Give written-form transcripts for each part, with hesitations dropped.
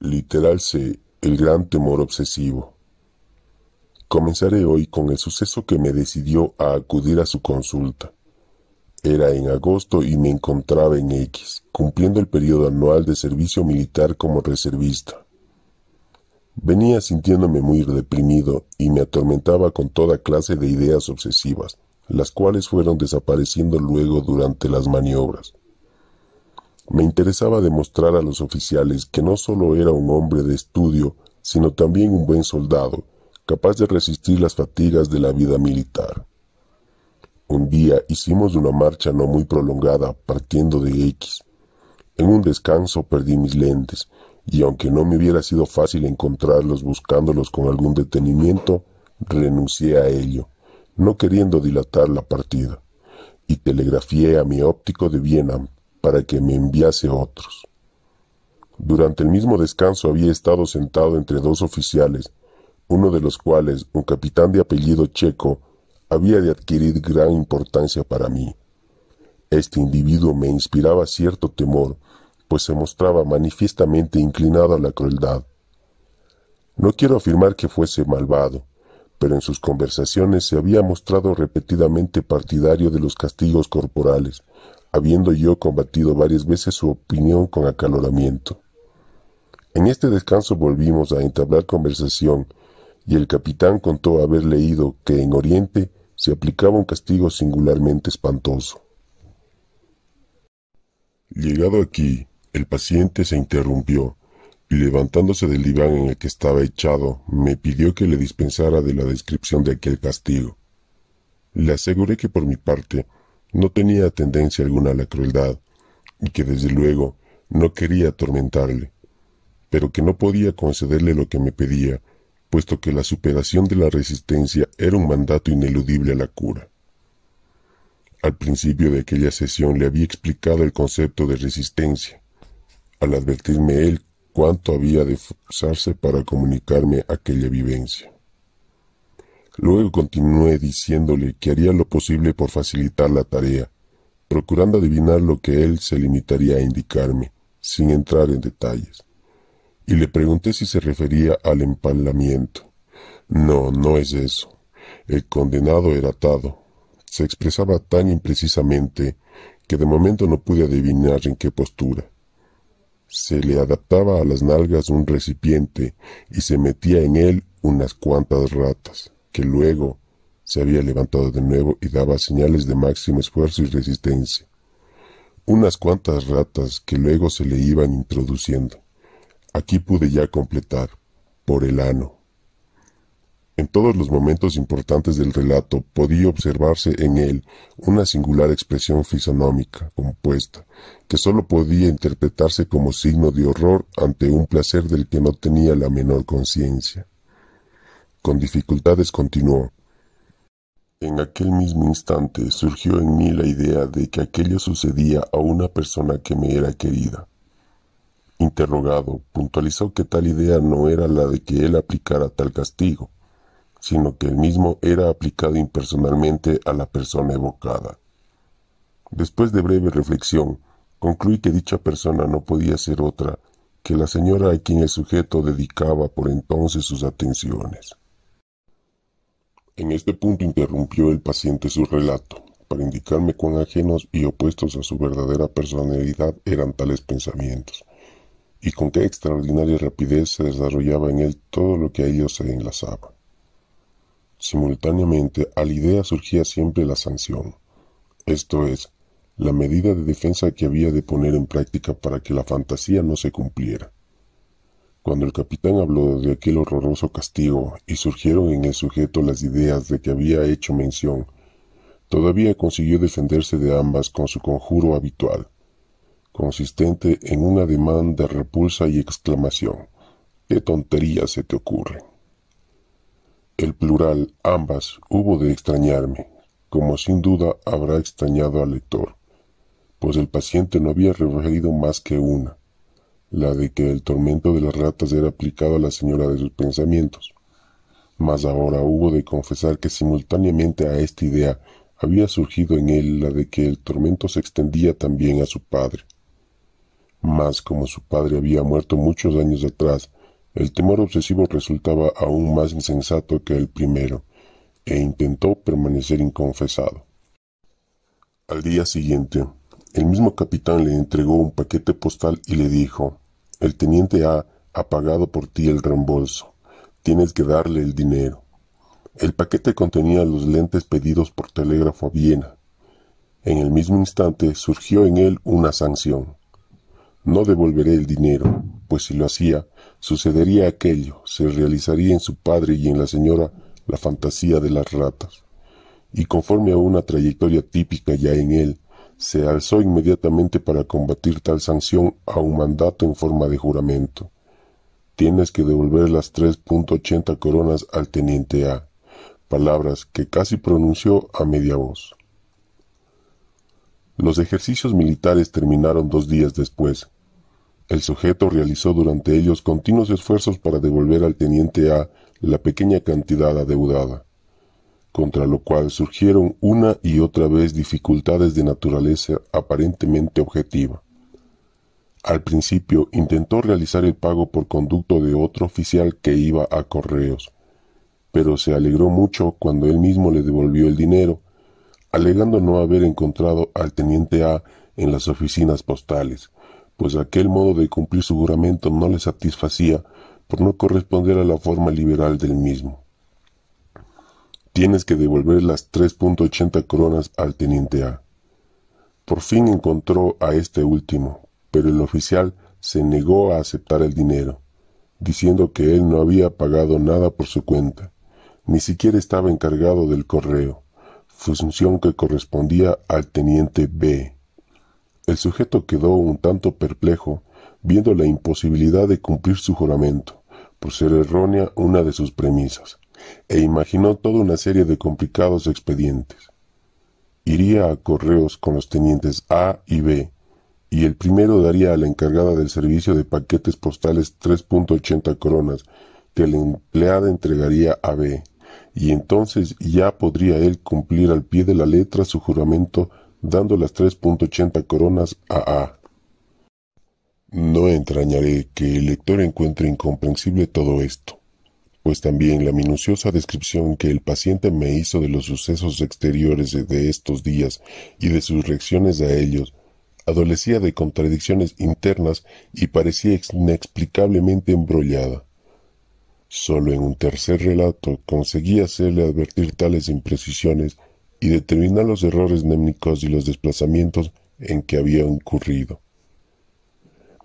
Literal C. El gran temor obsesivo. Comenzaré hoy con el suceso que me decidió a acudir a su consulta. Era en agosto y me encontraba en X, cumpliendo el periodo anual de servicio militar como reservista. Venía sintiéndome muy deprimido y me atormentaba con toda clase de ideas obsesivas, las cuales fueron desapareciendo luego durante las maniobras. Me interesaba demostrar a los oficiales que no solo era un hombre de estudio, sino también un buen soldado, capaz de resistir las fatigas de la vida militar. Un día hicimos una marcha no muy prolongada partiendo de X. En un descanso perdí mis lentes, y aunque no me hubiera sido fácil encontrarlos buscándolos con algún detenimiento, renuncié a ello, no queriendo dilatar la partida, y telegrafié a mi óptico de Viena para que me enviase otros. Durante el mismo descanso había estado sentado entre dos oficiales, uno de los cuales, un capitán de apellido checo, había de adquirir gran importancia para mí. Este individuo me inspiraba cierto temor, pues se mostraba manifiestamente inclinado a la crueldad. No quiero afirmar que fuese malvado, pero en sus conversaciones se había mostrado repetidamente partidario de los castigos corporales, habiendo yo combatido varias veces su opinión con acaloramiento. En este descanso volvimos a entablar conversación, y el capitán contó haber leído que en Oriente se aplicaba un castigo singularmente espantoso. Llegado aquí, el paciente se interrumpió, y levantándose del diván en el que estaba echado, me pidió que le dispensara de la descripción de aquel castigo. Le aseguré que por mi parte no tenía tendencia alguna a la crueldad, y que desde luego no quería atormentarle, pero que no podía concederle lo que me pedía, puesto que la superación de la resistencia era un mandato ineludible a la cura. Al principio de aquella sesión le había explicado el concepto de resistencia, al advertirme él cuánto había de esforzarse para comunicarme aquella vivencia. Luego continué diciéndole que haría lo posible por facilitar la tarea, procurando adivinar lo que él se limitaría a indicarme, sin entrar en detalles. Y le pregunté si se refería al empalamiento. No, no es eso. El condenado era atado. Se expresaba tan imprecisamente que de momento no pude adivinar en qué postura. Se le adaptaba a las nalgas un recipiente y se metía en él unas cuantas ratas, que luego se había levantado de nuevo y daba señales de máximo esfuerzo y resistencia. Unas cuantas ratas que luego se le iban introduciendo. Aquí pude ya completar, por el ano. En todos los momentos importantes del relato podía observarse en él una singular expresión fisonómica compuesta, que sólo podía interpretarse como signo de horror ante un placer del que no tenía la menor conciencia. Con dificultades continuó. En aquel mismo instante surgió en mí la idea de que aquello sucedía a una persona que me era querida. Interrogado, puntualizó que tal idea no era la de que él aplicara tal castigo, sino que el mismo era aplicado impersonalmente a la persona evocada. Después de breve reflexión, concluí que dicha persona no podía ser otra que la señora a quien el sujeto dedicaba por entonces sus atenciones. En este punto interrumpió el paciente su relato, para indicarme cuán ajenos y opuestos a su verdadera personalidad eran tales pensamientos, y con qué extraordinaria rapidez se desarrollaba en él todo lo que a ellos se enlazaba. Simultáneamente a la idea surgía siempre la sanción, esto es, la medida de defensa que había de poner en práctica para que la fantasía no se cumpliera. Cuando el capitán habló de aquel horroroso castigo y surgieron en el sujeto las ideas de que había hecho mención, todavía consiguió defenderse de ambas con su conjuro habitual, consistente en un ademán de repulsa y exclamación: «¿Qué tonterías se te ocurren?». El plural «ambas» hubo de extrañarme, como sin duda habrá extrañado al lector, pues el paciente no había referido más que una, la de que el tormento de las ratas era aplicado a la señora de sus pensamientos. Mas ahora hubo de confesar que simultáneamente a esta idea había surgido en él la de que el tormento se extendía también a su padre. Mas como su padre había muerto muchos años atrás, el temor obsesivo resultaba aún más insensato que el primero, e intentó permanecer inconfesado. Al día siguiente, el mismo capitán le entregó un paquete postal y le dijo: «El teniente A ha pagado por ti el reembolso. Tienes que darle el dinero». El paquete contenía los lentes pedidos por telégrafo a Viena. En el mismo instante surgió en él una sanción. No devolveré el dinero, pues si lo hacía, sucedería aquello, se realizaría en su padre y en la señora la fantasía de las ratas. Y conforme a una trayectoria típica ya en él, se alzó inmediatamente para combatir tal sanción a un mandato en forma de juramento. «Tienes que devolver las 3.80 coronas al teniente A», palabras que casi pronunció a media voz. Los ejercicios militares terminaron 2 días después. El sujeto realizó durante ellos continuos esfuerzos para devolver al teniente A la pequeña cantidad adeudada, contra lo cual surgieron una y otra vez dificultades de naturaleza aparentemente objetiva. Al principio intentó realizar el pago por conducto de otro oficial que iba a correos, pero se alegró mucho cuando él mismo le devolvió el dinero, alegando no haber encontrado al teniente A en las oficinas postales, pues aquel modo de cumplir su juramento no le satisfacía por no corresponder a la forma liberal del mismo. «Tienes que devolver las 3.80 coronas al teniente A». Por fin encontró a este último, pero el oficial se negó a aceptar el dinero, diciendo que él no había pagado nada por su cuenta, ni siquiera estaba encargado del correo, función que correspondía al teniente B. El sujeto quedó un tanto perplejo, viendo la imposibilidad de cumplir su juramento, por ser errónea una de sus premisas, e imaginó toda una serie de complicados expedientes. Iría a correos con los tenientes A y B, y el primero daría a la encargada del servicio de paquetes postales 3.80 coronas, que la empleada entregaría a B, y entonces ya podría él cumplir al pie de la letra su juramento dando las 3.80 coronas a A. No entrañaré que el lector encuentre incomprensible todo esto, pues también la minuciosa descripción que el paciente me hizo de los sucesos exteriores de estos días y de sus reacciones a ellos, adolecía de contradicciones internas y parecía inexplicablemente embrollada. Solo en un tercer relato conseguí hacerle advertir tales imprecisiones y determinar los errores mnémicos y los desplazamientos en que había incurrido.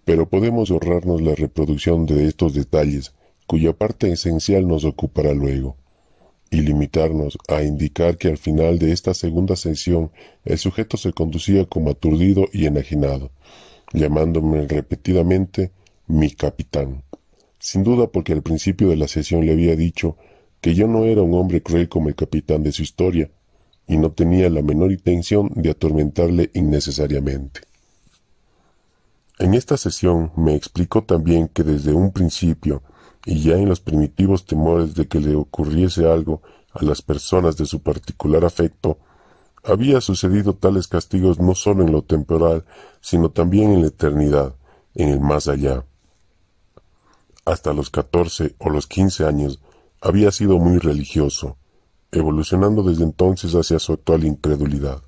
Pero podemos ahorrarnos la reproducción de estos detalles, cuya parte esencial nos ocupará luego, y limitarnos a indicar que al final de esta segunda sesión el sujeto se conducía como aturdido y enajenado, llamándome repetidamente mi capitán, sin duda porque al principio de la sesión le había dicho que yo no era un hombre cruel como el capitán de su historia, y no tenía la menor intención de atormentarle innecesariamente. En esta sesión me explicó también que desde un principio, y ya en los primitivos temores de que le ocurriese algo a las personas de su particular afecto, había sucedido tales castigos no solo en lo temporal, sino también en la eternidad, en el más allá. Hasta los 14 o los 15 años había sido muy religioso, evolucionando desde entonces hacia su actual incredulidad.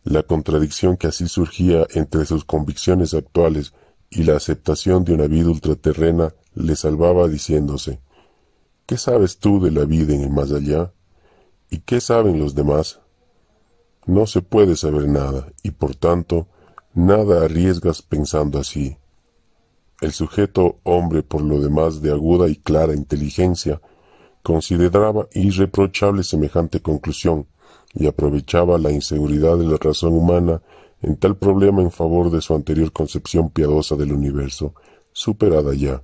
La contradicción que así surgía entre sus convicciones actuales y la aceptación de una vida ultraterrena le salvaba diciéndose: «¿Qué sabes tú de la vida en el más allá? ¿Y qué saben los demás? No se puede saber nada, y por tanto, nada arriesgas pensando así». El sujeto, hombre por lo demás de aguda y clara inteligencia, consideraba irreprochable semejante conclusión y aprovechaba la inseguridad de la razón humana en tal problema en favor de su anterior concepción piadosa del universo, superada ya.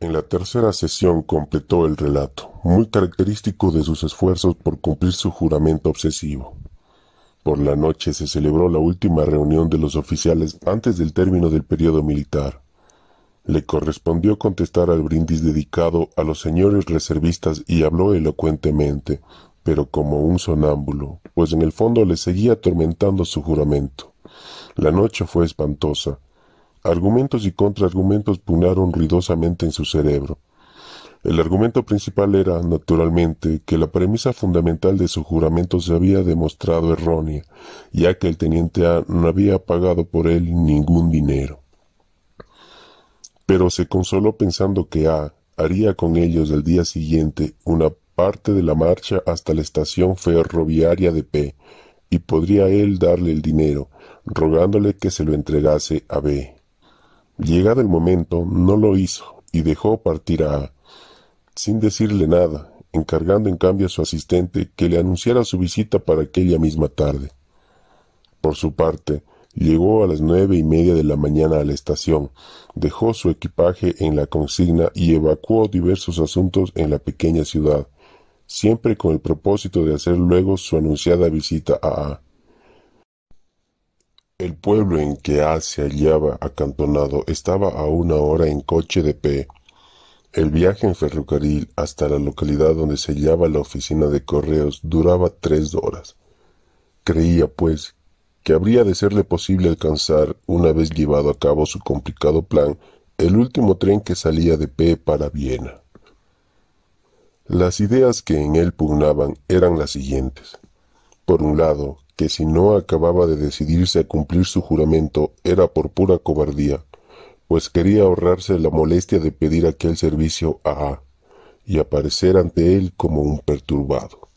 En la tercera sesión completó el relato, muy característico de sus esfuerzos por cumplir su juramento obsesivo. Por la noche se celebró la última reunión de los oficiales antes del término del periodo militar. Le correspondió contestar al brindis dedicado a los señores reservistas y habló elocuentemente, pero como un sonámbulo, pues en el fondo le seguía atormentando su juramento. La noche fue espantosa. Argumentos y contraargumentos pugnaron ruidosamente en su cerebro. El argumento principal era, naturalmente, que la premisa fundamental de su juramento se había demostrado errónea, ya que el teniente A no había pagado por él ningún dinero. Pero se consoló pensando que A haría con ellos el día siguiente una parte de la marcha hasta la estación ferroviaria de P, y podría él darle el dinero, rogándole que se lo entregase a B. Llegado el momento, no lo hizo, y dejó partir a A, sin decirle nada, encargando en cambio a su asistente que le anunciara su visita para aquella misma tarde. Por su parte, llegó a las 9:30 de la mañana a la estación, dejó su equipaje en la consigna y evacuó diversos asuntos en la pequeña ciudad, siempre con el propósito de hacer luego su anunciada visita a A. El pueblo en que A se hallaba acantonado estaba a 1 hora en coche de P. El viaje en ferrocarril hasta la localidad donde se hallaba la oficina de correos duraba 3 horas. Creía, pues, que habría de serle posible alcanzar, una vez llevado a cabo su complicado plan, el último tren que salía de P para Viena. Las ideas que en él pugnaban eran las siguientes. Por un lado, que si no acababa de decidirse a cumplir su juramento era por pura cobardía, pues quería ahorrarse la molestia de pedir aquel servicio a A y aparecer ante él como un perturbado.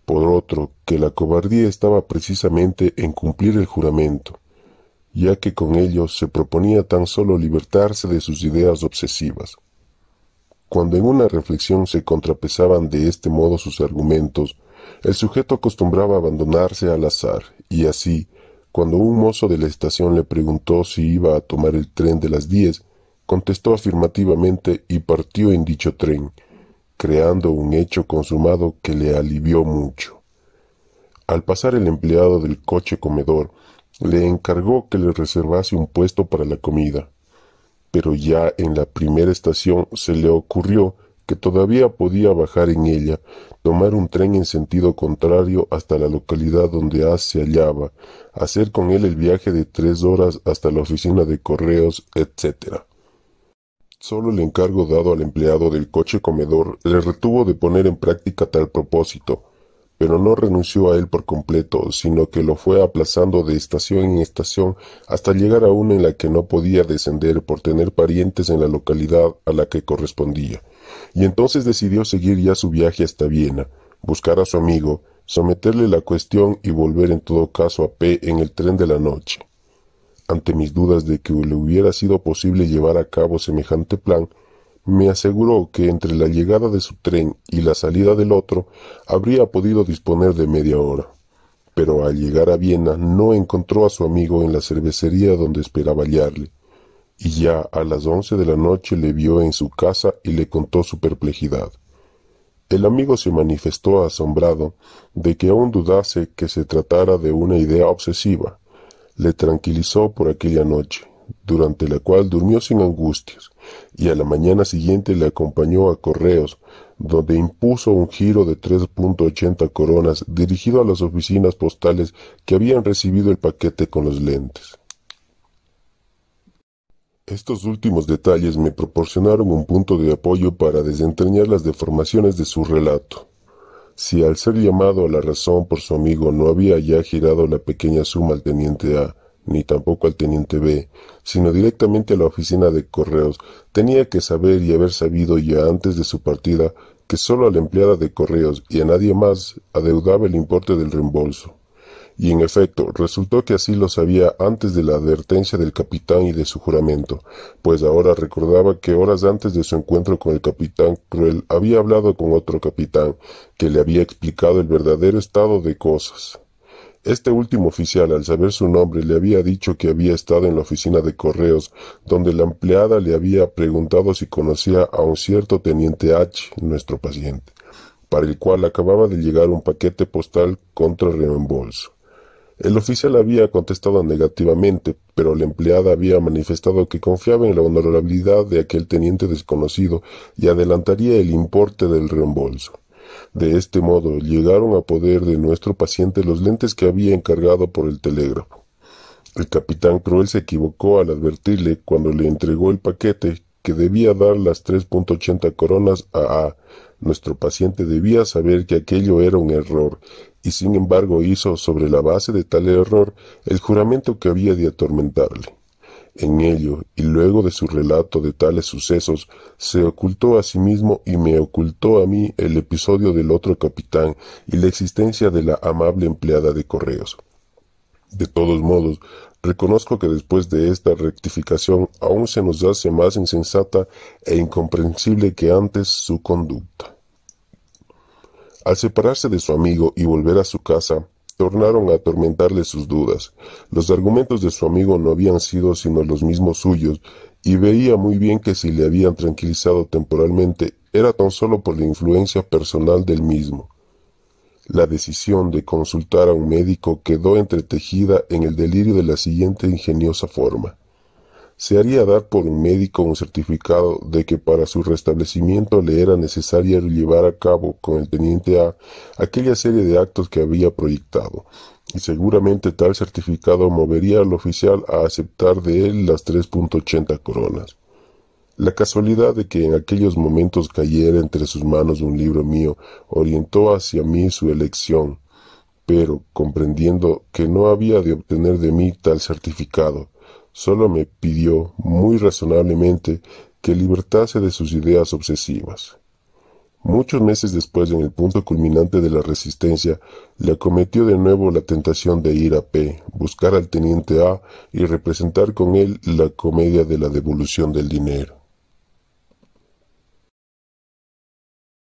Por otro, que la cobardía estaba precisamente en cumplir el juramento, ya que con ello se proponía tan solo libertarse de sus ideas obsesivas. Cuando en una reflexión se contrapesaban de este modo sus argumentos, el sujeto acostumbraba a abandonarse al azar, y así, cuando un mozo de la estación le preguntó si iba a tomar el tren de las 10, contestó afirmativamente y partió en dicho tren, creando un hecho consumado que le alivió mucho. Al pasar el empleado del coche comedor, le encargó que le reservase un puesto para la comida, pero ya en la primera estación se le ocurrió que todavía podía bajar en ella, tomar un tren en sentido contrario hasta la localidad donde A se hallaba, hacer con él el viaje de 3 horas hasta la oficina de correos, etc. Solo el encargo dado al empleado del coche comedor le retuvo de poner en práctica tal propósito, pero no renunció a él por completo, sino que lo fue aplazando de estación en estación hasta llegar a una en la que no podía descender por tener parientes en la localidad a la que correspondía, y entonces decidió seguir ya su viaje hasta Viena, buscar a su amigo, someterle la cuestión y volver en todo caso a P en el tren de la noche. Ante mis dudas de que le hubiera sido posible llevar a cabo semejante plan, me aseguró que entre la llegada de su tren y la salida del otro habría podido disponer de media hora. Pero al llegar a Viena no encontró a su amigo en la cervecería donde esperaba hallarle, y ya a las 11 de la noche le vio en su casa y le contó su perplejidad. El amigo se manifestó asombrado de que aún dudase que se tratara de una idea obsesiva. Le tranquilizó por aquella noche, durante la cual durmió sin angustias, y a la mañana siguiente le acompañó a correos, donde impuso un giro de 3.80 coronas dirigido a las oficinas postales que habían recibido el paquete con los lentes. Estos últimos detalles me proporcionaron un punto de apoyo para desentrañar las deformaciones de su relato. Si al ser llamado a la razón por su amigo no había ya girado la pequeña suma al teniente A, ni tampoco al teniente B, sino directamente a la oficina de correos, tenía que saber y haber sabido ya antes de su partida que sólo a la empleada de correos y a nadie más adeudaba el importe del reembolso. Y en efecto, resultó que así lo sabía antes de la advertencia del capitán y de su juramento, pues ahora recordaba que horas antes de su encuentro con el capitán Cruel había hablado con otro capitán, que le había explicado el verdadero estado de cosas. Este último oficial, al saber su nombre, le había dicho que había estado en la oficina de correos, donde la empleada le había preguntado si conocía a un cierto teniente H, nuestro paciente, para el cual acababa de llegar un paquete postal contra reembolso. El oficial había contestado negativamente, pero la empleada había manifestado que confiaba en la honorabilidad de aquel teniente desconocido y adelantaría el importe del reembolso. De este modo, llegaron a poder de nuestro paciente los lentes que había encargado por el telégrafo. El capitán Cruel se equivocó al advertirle cuando le entregó el paquete que debía dar las 3.80 coronas a. Nuestro paciente debía saber que aquello era un error, y sin embargo hizo, sobre la base de tal error, el juramento que había de atormentarle. En ello, y luego de su relato de tales sucesos, se ocultó a sí mismo y me ocultó a mí el episodio del otro capitán y la existencia de la amable empleada de correos. De todos modos, reconozco que después de esta rectificación aún se nos hace más insensata e incomprensible que antes su conducta. Al separarse de su amigo y volver a su casa, tornaron a atormentarle sus dudas. Los argumentos de su amigo no habían sido sino los mismos suyos, y veía muy bien que si le habían tranquilizado temporalmente era tan solo por la influencia personal del mismo. La decisión de consultar a un médico quedó entretejida en el delirio de la siguiente ingeniosa forma. Se haría dar por un médico un certificado de que para su restablecimiento le era necesario llevar a cabo con el teniente A aquella serie de actos que había proyectado, y seguramente tal certificado movería al oficial a aceptar de él las 3.80 coronas. La casualidad de que en aquellos momentos cayera entre sus manos un libro mío orientó hacia mí su elección, pero, comprendiendo que no había de obtener de mí tal certificado, solo me pidió, muy razonablemente, que libertase de sus ideas obsesivas. Muchos meses después, en el punto culminante de la resistencia, le acometió de nuevo la tentación de ir a P, buscar al teniente A y representar con él la comedia de la devolución del dinero.